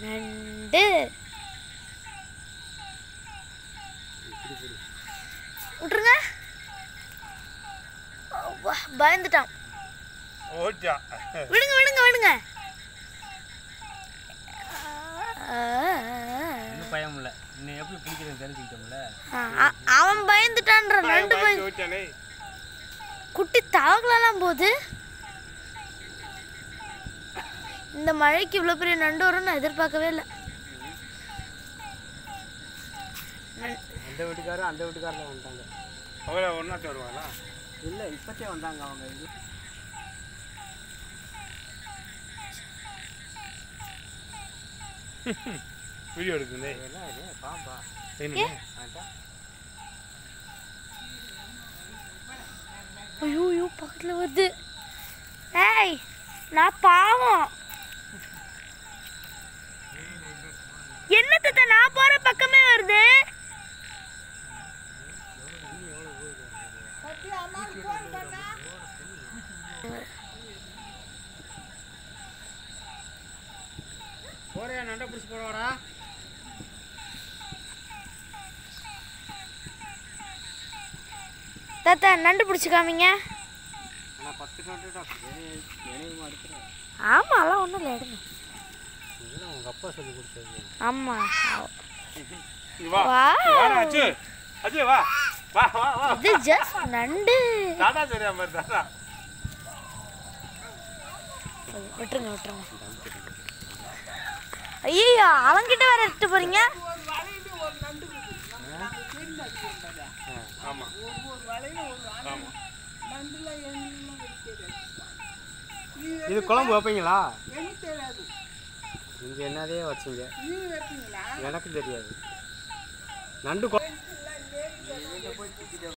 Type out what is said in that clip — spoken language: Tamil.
நண்டு விட்டுருங்க. பயந்துட்டான். விடுங்க விடுங்க விடுங்க. பயம் இல்ல. நீ எப்படி பிடிக்கிறேன்னு தெரிஞ்சுக்கிட்டோம்ல. அவன் பயந்துட்டான்ற. நண்டு பயந்து குட்டி தவங்களெல்லாம் போகுது. இந்த மழைக்கு இவ்வளோ பெரிய நண்டு வரும்னு நான் எதிர்பார்க்கவே இல்லை. அந்த வீட்டுக்காரில் வந்துட்டாங்க. அவங்கள ஒன்றா வருவாங்களா? இல்லை, இப்போத்தே வந்தாங்க அவங்க. வீடியோ எடுக்குது. பாம்பா ஐயோ பக்கத்தில் வருது. ஏய் நான் பாவம். என்னத்த நான் போற பக்கமே வருது. போறியா? நண்டை பிடிச்சி போடுவாரா? தாத்தா நண்டு பிடிச்சி காமிங்க. ஆமா அதெல்லாம் ஒன்றும் இல்லை, எடுங்க. உங்க அப்பா சொல்லி கொடுத்தது. ஆமா இது ஜஸ்ட் நண்டு. விட்டுருங்க விட்டுருங்க. ஐயோ அவங்கிட்ட வேற எடுத்துட்டு போறீங்க. இது குழம்பு வைப்பீங்களா? நீங்க என்னதே வச்சீங்க? எனக்கு தெரியாது. நண்டு